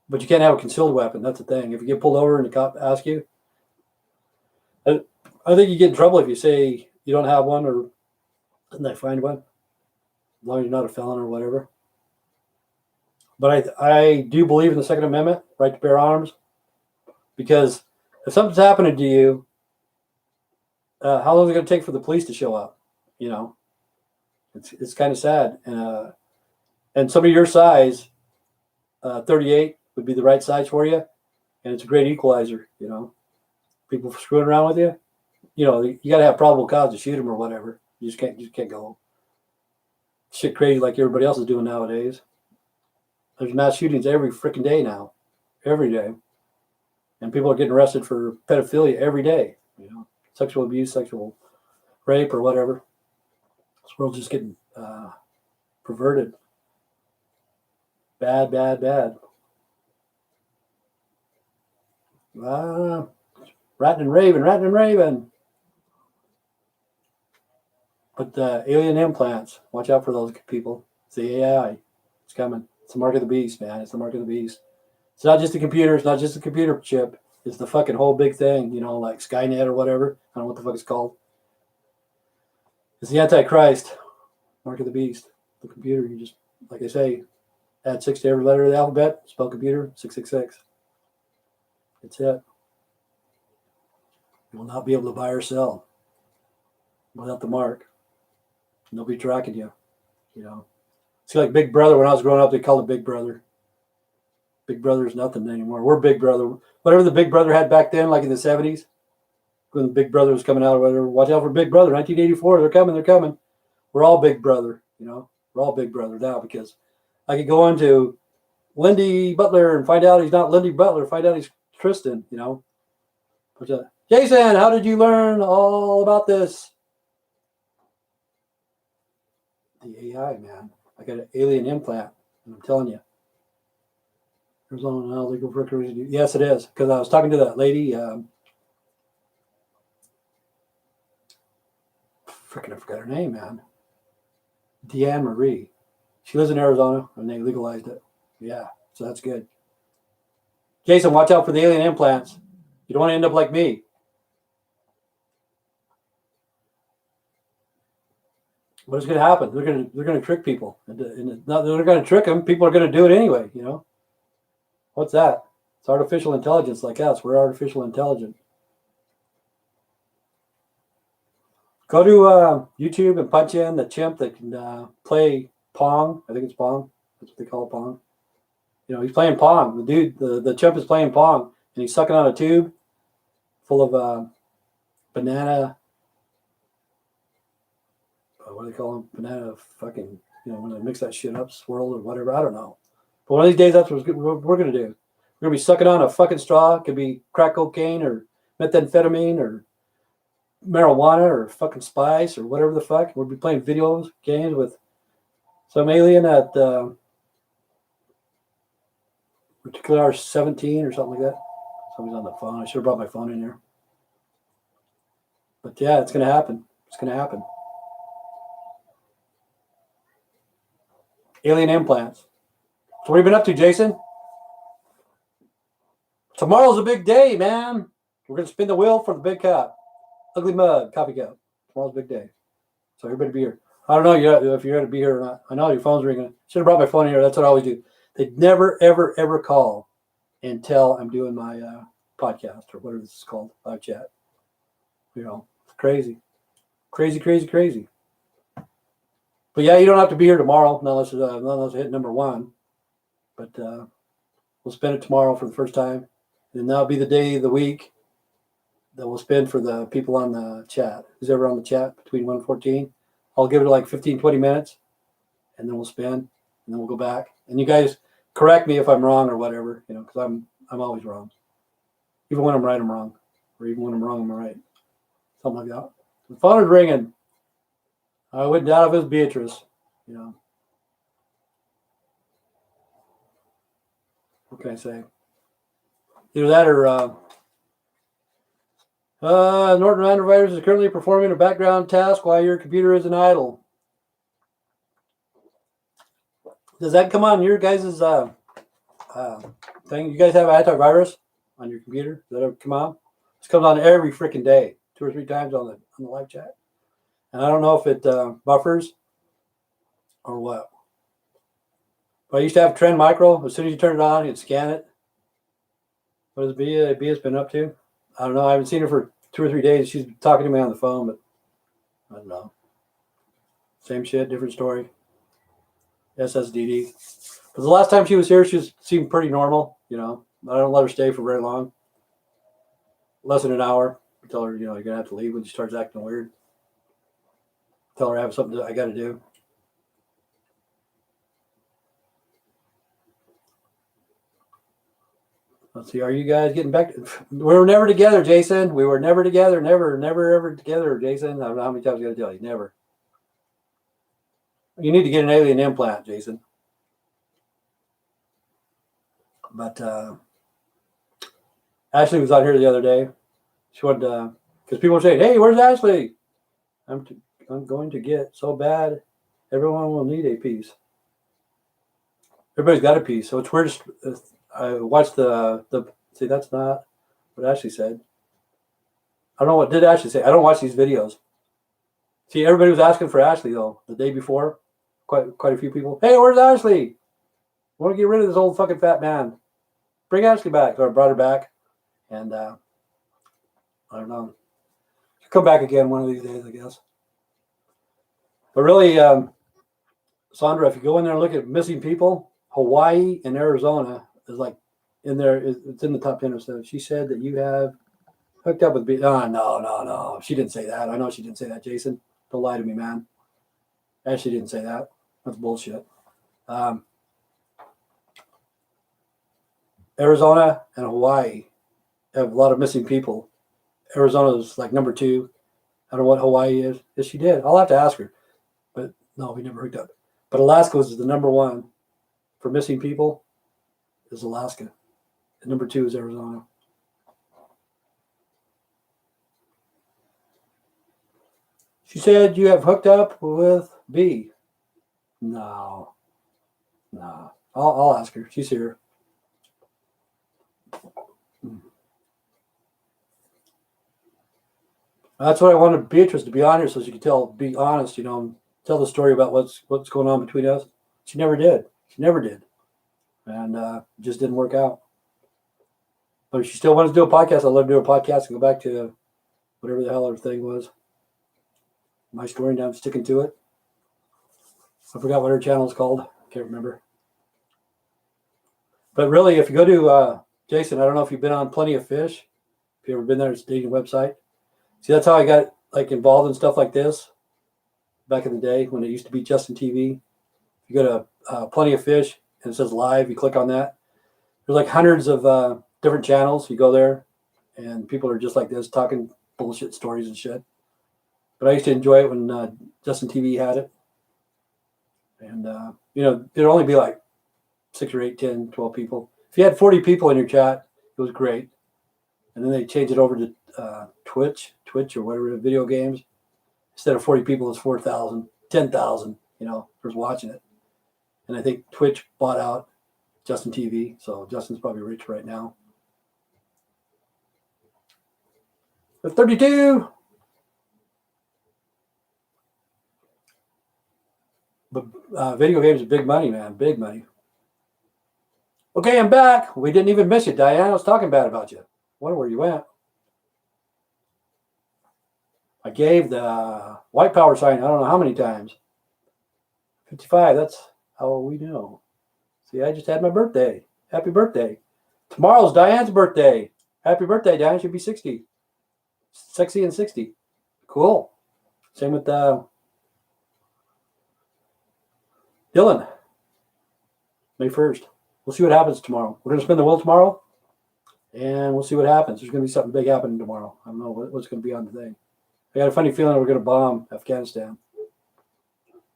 But you can't have a concealed weapon. That's the thing. If you get pulled over and the cop asks you, I think you get in trouble if you say you don't have one or and they find one, as long as you're not a felon or whatever. But I do believe in the Second Amendment, right to bear arms, because if something's happening to you, how long is it going to take for the police to show up? It's kind of sad. And somebody your size, 38 would be the right size for you, and it's a great equalizer. People screwing around with you. You got to have probable cause to shoot them or whatever. You just can't go shit crazy like everybody else is doing nowadays. There's mass shootings every freaking day now, every day, and people are getting arrested for pedophilia every day. Sexual abuse, sexual rape, or whatever. This world's just getting perverted. Bad, bad, bad. Ratting and raving. But alien implants, watch out for those people. It's the AI. It's coming. It's the mark of the beast, man. It's the mark of the beast. It's not just a computer. It's not just a computer chip. It's the fucking whole big thing, like Skynet or whatever. I don't know what the fuck it's called. It's the Antichrist, mark of the beast. The computer, you just, like I say, add 6 to every letter of the alphabet, spell computer, 666. That's it. You will not be able to buy or sell without the mark. Nobody tracking you, See, like Big Brother, when I was growing up, they called it Big Brother. Big Brother is nothing anymore. We're Big Brother. Whatever the Big Brother had back then, like in the 70s, when the Big Brother was coming out or whatever, watch out for Big Brother. 1984, they're coming. We're all Big Brother, We're all Big Brother now because I could go on to Lindy Butler and find out he's not Lindy Butler, find out he's Tristan, But, Jason, how did you learn all about this? The AI, man. I got an alien implant, and I'm telling you. Arizona now legal for recreation. Yes, it is. Because I was talking to that lady. Freaking, I forgot her name, man. Deanne Marie. She lives in Arizona, and they legalized it. Yeah, so that's good. Jason, watch out for the alien implants. You don't want to end up like me. What is going to happen? They're going to trick people. And they're going to trick them. People are going to do it anyway. What's that? It's artificial intelligence like us. We're artificial intelligence. Go to YouTube and punch in the chimp that can play Pong. I think it's Pong. That's what they call it, Pong. He's playing Pong. The dude, the chimp is playing Pong, and he's sucking on a tube full of banana. What do they call them? Banana fucking, when they mix that shit up, swirl or whatever. I don't know. But one of these days, that's what we're going to do. We're going to be sucking on a fucking straw. It could be crack cocaine or methamphetamine or marijuana or fucking spice or whatever the fuck. We'll be playing video games with some alien at particular 17 or something like that. Somebody's on the phone. I should have brought my phone in here. But yeah, it's going to happen. It's going to happen. Alien implants. So what have you been up to, Jason? Tomorrow's a big day, man. We're going to spin the wheel for the big cup. Ugly mug, coffee cup. Tomorrow's a big day. So everybody be here. I don't know if you're going to be here or not. I know your phone's ringing. Should have brought my phone here. That's what I always do. They never, ever, ever call until I'm doing my podcast or whatever this is called, live chat. You know, it's crazy. Crazy, crazy, crazy. But yeah, you don't have to be here tomorrow unless I hit number one. But we'll spend it tomorrow for the first time. And that'll be the day of the week that we'll spend for the people on the chat. Who's ever on the chat between 1 and 14. I'll give it like 15, 20 minutes. And then we'll spin. And then we'll go back. And you guys correct me if I'm wrong or whatever, you know, because I'm always wrong. Even when I'm right, I'm wrong. Or even when I'm wrong, I'm right. Something like that. The phone is ringing. I wouldn't doubt if it was Beatrice, you know. What can I say? Either that or Norton Antivirus is currently performing a background task while your computer isn't idle. Does that come on your guys' thing? You guys have antivirus on your computer? Does that ever come on? This comes on every freaking day, 2 or 3 times on the live chat. And I don't know if it buffers or what. But I used to have Trend Micro. As soon as you turn it on, you'd scan it. What has Bia's been up to? I don't know. I haven't seen her for 2 or 3 days. She's talking to me on the phone, but I don't know. Same shit, different story. SSDD. But the last time she was here, she seemed pretty normal, you know. I don't let her stay for very long. Less than an hour. I tell her, you know, you're going to have to leave when she starts acting weird. Tell her I have something I got to do. Let's see. Are you guys getting back? We were never together, Jason. We were never together. Never, ever together, Jason. I don't know how many times I got to tell you. Never. You need to get an alien implant, Jason. But Ashley was on here the other day. She wanted because people were saying, "Hey, where's Ashley?" I'm going to get so bad. Everyone will need a piece. Everybody's got a piece, so it's weird. I watched the see. That's not what Ashley said. I don't know what did Ashley say. I don't watch these videos. See, everybody was asking for Ashley though the day before. Quite a few people. Hey, where's Ashley? I want to get rid of this old fucking fat man. Bring Ashley back. So I brought her back, and I don't know. She'll come back again one of these days, I guess. But really, Sandra, if you go in there and look at missing people, Hawaii and Arizona is like in there. It's in the top 10 or so. She said that you have hooked up with no. She didn't say that. I know she didn't say that, Jason. Don't lie to me, man. Ashley didn't say that. That's bullshit. Arizona and Hawaii have a lot of missing people. Arizona is like number 2. I don't know what Hawaii is. Yes, she did. I'll have to ask her. But no, we never hooked up. But Alaska was the number 1 for missing people is Alaska. And number 2 is Arizona. She said you have hooked up with B. No. I'll ask her. She's here. That's what I wanted Beatrice to be on here so she could be honest, you know, tell the story about what's going on between us. She never did. And it just didn't work out. But if she still wants to do a podcast, I'd love to do a podcast and go back to whatever the hell her thing was. My story, and I'm sticking to it. I forgot what her channel is called. Can't remember. But really, if you go to Jason, I don't know if you've been on Plenty of Fish. If you've ever been there, it's a dating website. See, that's how I got like involved in stuff like this back in the day when it used to be Justin TV. You go to Plenty of Fish and it says live. You click on that. There's like hundreds of different channels. You go there and people are just like this talking bullshit stories and shit. But I used to enjoy it when Justin TV had it. And, you know, there'd only be like 6 or 8, 10, 12 people. If you had 40 people in your chat, it was great. And then they changed it over to Twitch or whatever, video games. Instead of 40 people, it's 4,000, 10,000, you know, who's watching it. And I think Twitch bought out Justin TV, so Justin's probably rich right now. But 32. But video games are big money, man. Big money. Okay, I'm back. We didn't even miss you, Diane. I was talking bad about you. Wonder where you went. I gave the white power sign, I don't know how many times. 55, that's how we know. See, I just had my birthday. Happy birthday. Tomorrow's Diane's birthday. Happy birthday, Diane. She'll be 60. Sexy and 60. Cool. Same with Dylan. May 1st. We'll see what happens tomorrow. We're going to spin the wheel tomorrow, and we'll see what happens. There's going to be something big happening tomorrow. I don't know what's going to be on the thing. I got a funny feeling we're going to bomb Afghanistan.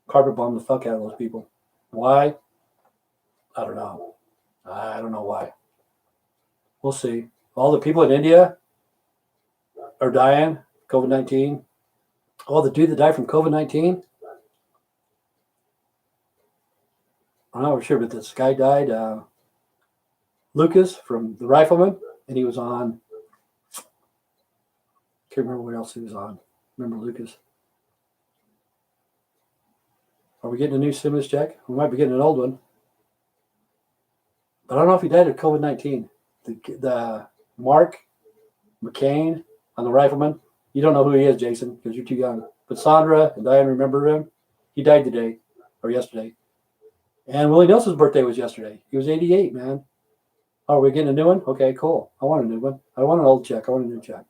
Carpet bomb the fuck out of those people. Why? I don't know. I don't know why. We'll see. All the people in India are dying. COVID-19. Oh, the dude that died from COVID-19? I'm not sure, but this guy died. Lucas from The Rifleman. And he was on. Can't remember what else he was on. Remember Lucas? Are we getting a new stimulus check? We might be getting an old one. But I don't know if he died of COVID-19. The Mark McCain on The Rifleman. You don't know who he is, Jason, because you're too young. But Sandra and Diane remember him. He died today or yesterday. And Willie Nelson's birthday was yesterday. He was 88, man. Oh, are we getting a new one? Okay, cool. I want a new one. I don't want an old check. I want a new check.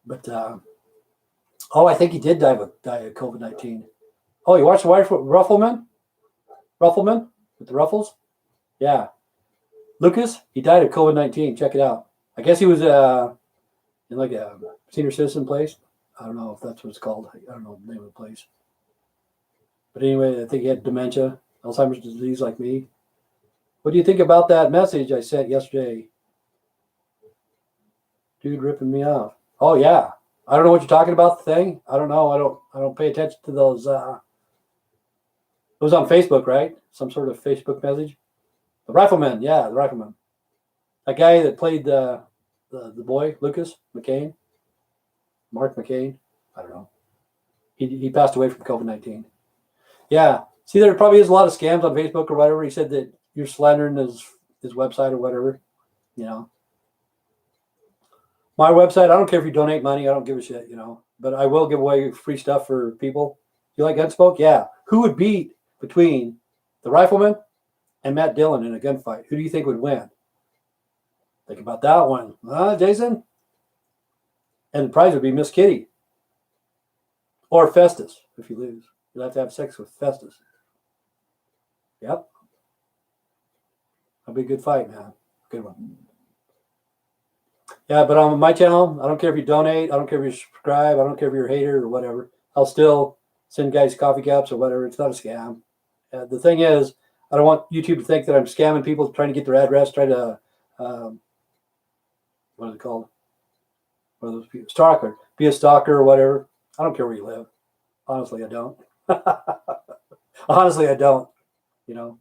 But, I think he did die of COVID-19. Oh, you watched the Ruffleman? Ruffleman with the ruffles? Yeah. Lucas, he died of COVID-19. Check it out. I guess he was in like a senior citizen place. I don't know if that's what it's called. I don't know the name of the place. But anyway, I think he had dementia, Alzheimer's disease like me. What do you think about that message I sent yesterday? Dude ripping me off. Oh, yeah. I don't know what you're talking about, the thing. I don't know. I don't pay attention to those. It was on Facebook, right? Some sort of Facebook message. The Rifleman. Yeah, the Rifleman. That guy that played the boy, Lucas McCain. Mark McCain. I don't know. He passed away from COVID-19. Yeah. See, there probably is a lot of scams on Facebook or whatever. He said that you're slandering his website or whatever, you know. My website, I don't care if you donate money. I don't give a shit, you know. But I will give away free stuff for people. You like Gunsmoke? Yeah. Who would beat between the Rifleman and Matt Dillon in a gunfight? Who do you think would win? Think about that one. Jason? And the prize would be Miss Kitty. Or Festus, if you lose. You'll have to have sex with Festus. Yep. That'll be a good fight, man. Good one. Yeah, but on my channel, I don't care if you donate. I don't care if you subscribe. I don't care if you're a hater or whatever. I'll still send guys coffee cups or whatever. It's not a scam. The thing is, I don't want YouTube to think that I'm scamming people, trying to get their address, trying to, what is it called? What are those people? Stalker. Be a stalker or whatever. I don't care where you live. Honestly, I don't. Honestly, I don't. You know.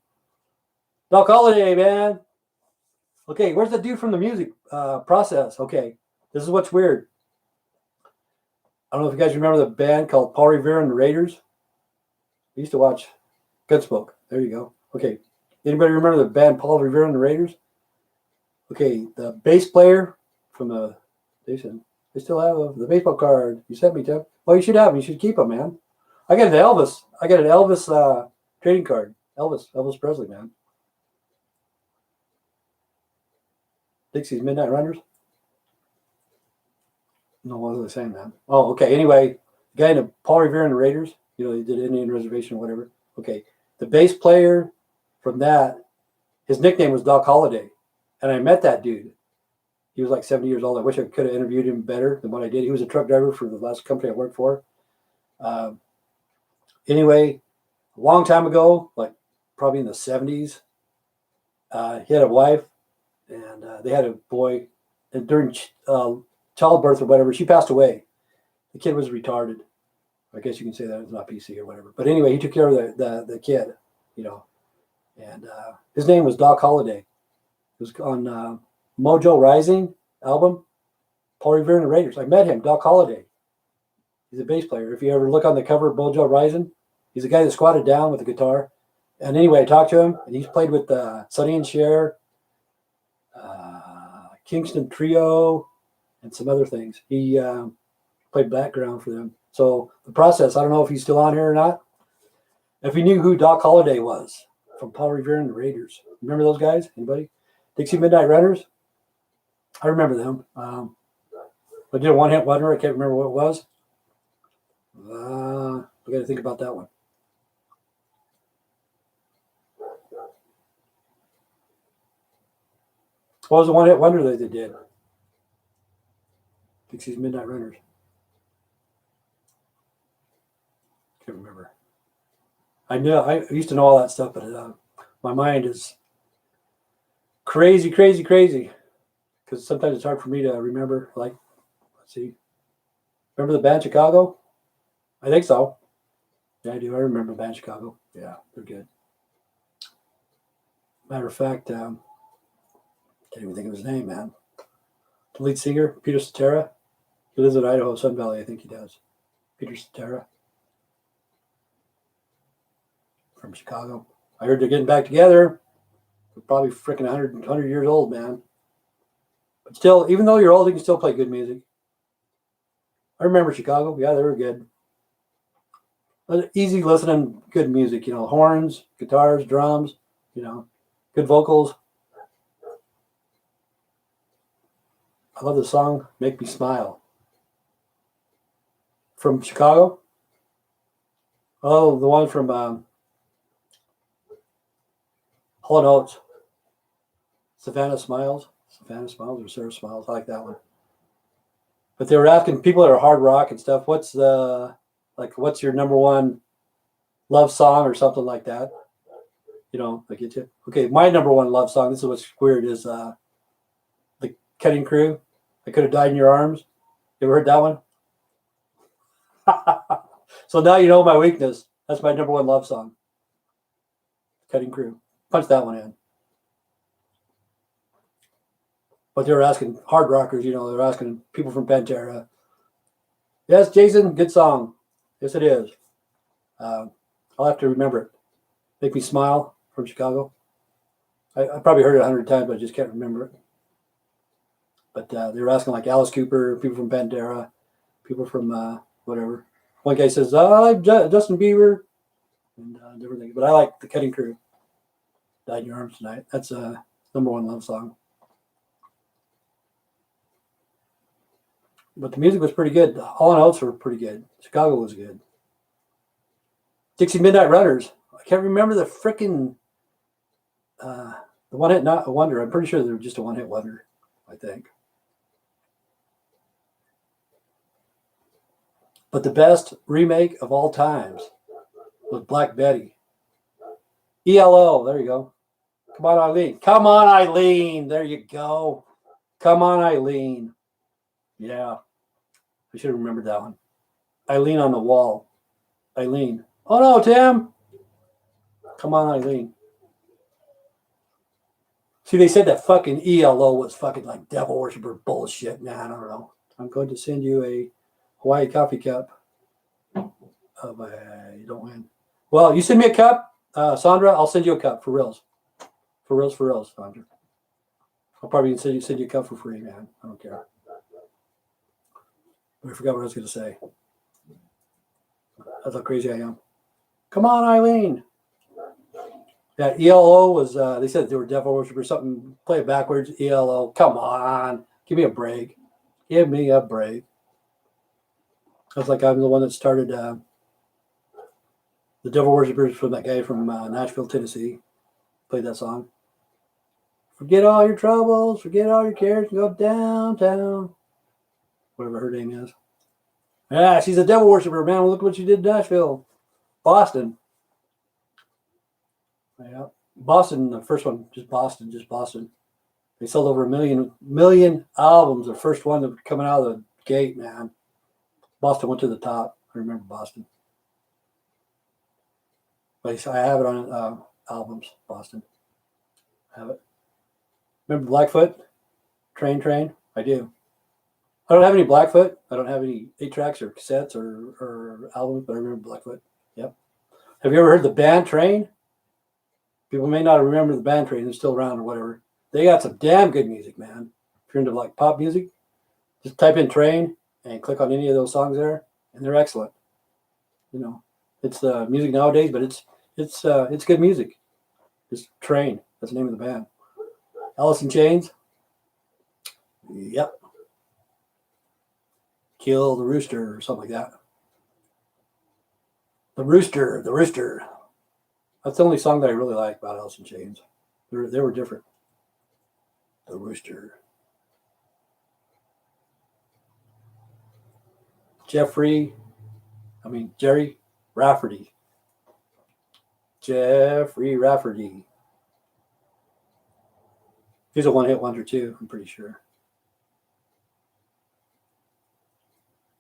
Doc Holiday, man. Okay, where's the dude from the music process? Okay, this is what's weird. I don't know if you guys remember the band called Paul Revere and the Raiders. I used to watch Gunsmoke. There you go. Okay, anybody remember the band Paul Revere and the Raiders? Okay, the bass player from the station. They still have the baseball card you sent me, Tim. Well, you should have them. You should keep them, man. I got an Elvis trading card. Elvis Presley, man. Dixie's Midnight Runners? No, what was I saying, man? Oh, okay. Anyway, the guy named Paul Revere and the Raiders, you know, he did Indian Reservation or whatever. Okay. The bass player from that, his nickname was Doc Holliday. And I met that dude. He was like 70 years old. I wish I could have interviewed him better than what I did. He was a truck driver for the last company I worked for. Anyway, a long time ago, like probably in the 70s, he had a wife. And they had a boy, and during childbirth or whatever, she passed away. The kid was retarded. I guess you can say that it's not PC or whatever. But anyway, he took care of the kid, you know. And his name was Doc Holliday. It was on Mojo Rising album, Paul Revere and the Raiders. I met him, Doc Holliday. He's a bass player. If you ever look on the cover of Mojo Rising, he's a guy that squatted down with a guitar. And anyway, I talked to him, and he's played with Sonny and Cher, Kingston Trio, and some other things. He played background for them. So the process, I don't know if he's still on here or not. If you knew who Doc Holliday was from Paul Revere and the Raiders. Remember those guys? Anybody? Dixie Midnight Runners? I remember them. I did a one-hit wonder. I can't remember what it was. I got to think about that one. What was the one-hit wonder that they did? Dixie's Midnight Runners. Can't remember. I used to know all that stuff, but my mind is crazy. Because sometimes it's hard for me to remember. Like, let's see. Remember the band Chicago? I think so. Yeah, I do. I remember the band Chicago. Yeah, they're good. Matter of fact, can't even think of his name, man. The lead singer, Peter Cetera. He lives in Idaho, Sun Valley, I think he does. Peter Cetera. From Chicago. I heard they're getting back together. They're probably freaking 100 years old, man. But still, even though you're old, you can still play good music. I remember Chicago. Yeah, they were good. Easy listening, good music. You know, horns, guitars, drums, you know, good vocals. I love the song Make Me Smile. From Chicago? Oh, the one from Hall & Oates. Savannah Smiles or Sarah Smiles. I like that one. But they were asking people that are hard rock and stuff, what's your number one love song or something like that? You know, I get you. Okay, my number one love song, this is what's weird, is the Cutting Crew. I Could Have Died in Your Arms. You ever heard that one? So now you know my weakness. That's my number one love song. Cutting Crew. Punch that one in. But they were asking hard rockers, you know, they were asking people from Pantera. Yes, Jason, good song. Yes, it is. I'll have to remember it. Make Me Smile from Chicago. I probably heard it 100 times, but I just can't remember it. But they were asking like Alice Cooper, people from Pantera, people from whatever. One guy says, I like Justin Bieber and different things. But I like the Cutting Crew. Died in Your Arms Tonight. That's a number one love song. But the music was pretty good. Hall & Oates were pretty good. Chicago was good. Dixie Midnight Runners. I can't remember the frickin' the one-hit wonder. I'm pretty sure they were just a one-hit wonder, I think. But the best remake of all times was Black Betty. ELO, there you go. Come on, Eileen. Come on, Eileen. There you go. Come on, Eileen. Yeah. I should have remembered that one. Eileen on the Wall. Eileen. Oh no, Tim. Come on, Eileen. See, they said that fucking ELO was fucking like devil worshiper bullshit. Nah, I don't know. I'm going to send you a Hawaii coffee cup. You don't win. Well, you send me a cup, Sandra. I'll send you a cup for reals. For reals, Sandra. I'll probably send you a cup for free, man. I don't care. I forgot what I was going to say. That's how crazy I am. Come on, Eileen. Yeah, ELO was, they said they were devil worshippers, something, play it backwards, ELO. Come on. Give me a break. Give me a break. That's like I'm the one that started the devil worshippers from that guy from Nashville, Tennessee. Played that song. Forget all your troubles, forget all your cares, and go downtown. Whatever her name is. Yeah, she's a devil worshiper, man. Look what she did in Nashville. Boston. Yeah. Boston, the first one, just Boston. They sold over a million albums. The first one that coming out of the gate, man. Boston went to the top. I remember Boston. But I have it on albums, Boston. I have it. Remember Blackfoot? Train? I do. I don't have any Blackfoot. I don't have any 8-tracks or cassettes or albums, but I remember Blackfoot. Yep. Have you ever heard the band Train? People may not remember the band Train. They're still around or whatever. They got some damn good music, man. If you're into like pop music, just type in Train and click on any of those songs there, and they're excellent. You know, it's music nowadays, but it's good music. It's Train. That's the name of the band. Alice in Chains. Yep. Kill the Rooster or something like that. The Rooster. That's the only song that I really like about Alice in Chains. They were different. The Rooster. Jerry Rafferty. Jeffrey Rafferty. He's a one-hit wonder too, I'm pretty sure.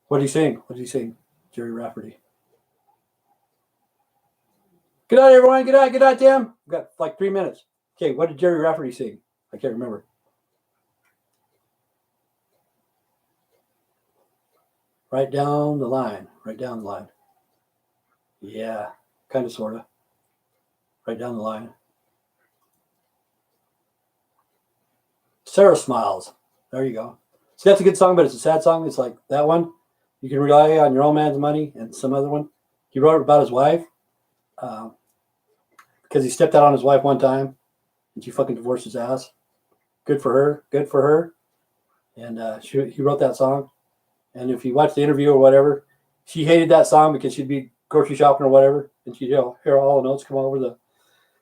What did he sing? Jerry Rafferty. Good night, everyone. Good night, Tim. We've got like 3 minutes. Okay, what did Jerry Rafferty sing? I can't remember. Right down the line. Yeah, kind of, sort of. Right down the line. Sarah Smiles. There you go. See, that's a good song, but it's a sad song. It's like that one. You Can Rely on Your Own Man's Money, and some other one. He wrote it about his wife because he stepped out on his wife one time, and she fucking divorced his ass. Good for her. And he wrote that song. And if you watch the interview or whatever, she hated that song because she'd be grocery shopping or whatever, and she'd hear all the notes come over the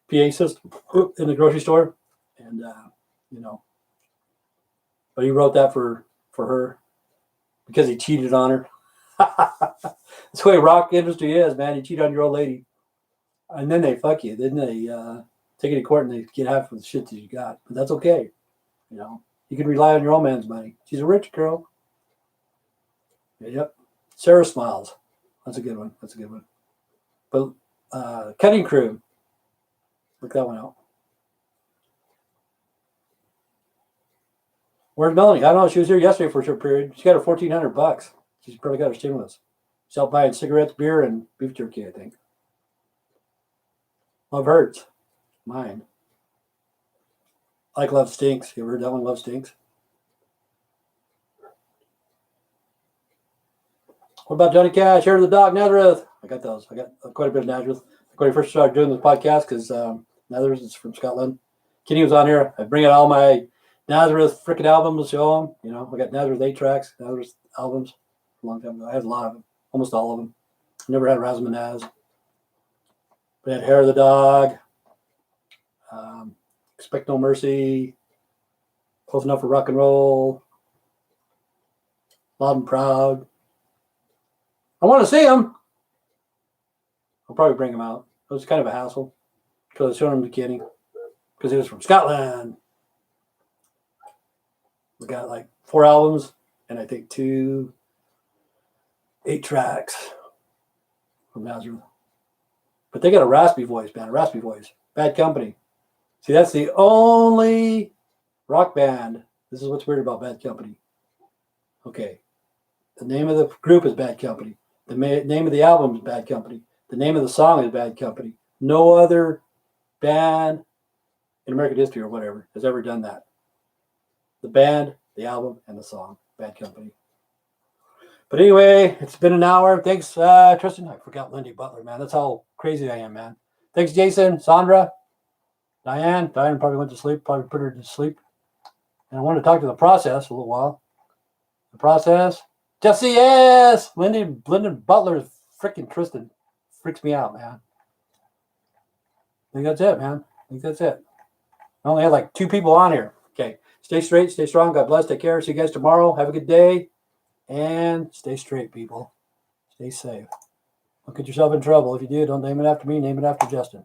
PA system in the grocery store, and But he wrote that for her because he cheated on her. That's the way rock industry is, man. You cheat on your old lady, and then they fuck you. Then they take you to court and they get half of the shit that you got. But that's okay. You can rely on your own man's money. She's a rich girl. Yep. Sarah Smiles. That's a good one. But Cutting Crew. Look that one out. Where's Melanie? I don't know. She was here yesterday for a short period. She got her $1,400. She's probably got her stimulus. She's out buying cigarettes, beer, and beef jerky, I think. Love Hurts. Mine. Like Love Stinks. You ever heard that one, Love Stinks? What about Johnny Cash? Hair of the Dog, Nazareth. I got those. I got quite a bit of Nazareth. When I first started doing this podcast, because Nazareth is from Scotland. Kenny was on here. I bring out all my Nazareth freaking albums to show them. I got Nazareth 8-tracks, Nazareth albums a long time ago. I had a lot of them, almost all of them. I never had Razzmanazz. We had Hair of the Dog, Expect No Mercy, Close Enough for Rock and Roll, Loud and Proud. I want to see them. I'll probably bring them out. It was kind of a hassle because I was showing them to Kenny because he was from Scotland. We got like 4 albums and I think 2 8-tracks from Nazareth. But they got a raspy voice, man. A raspy voice. Bad Company. See, that's the only rock band. This is what's weird about Bad Company. Okay. The name of the group is Bad Company. The name of the album is Bad Company. The name of the song is Bad Company. No other band in American history or whatever has ever done that. The band, the album, and the song. Bad Company. But anyway, it's been an hour. Thanks, Tristan. I forgot Lindy Butler, man. That's how crazy I am, man. Thanks, Jason, Sandra, Diane. Diane probably went to sleep. Probably put her to sleep. And I wanted to talk to the process a little while. The process. Jesse, yes! Lyndon Butler, freaking Tristan. Freaks me out, man. I think that's it, man. I think that's it. I only had like 2 people on here. Okay. Stay straight, stay strong. God bless. Take care. See you guys tomorrow. Have a good day. And stay straight, people. Stay safe. Don't get yourself in trouble. If you do, don't name it after me. Name it after Justin.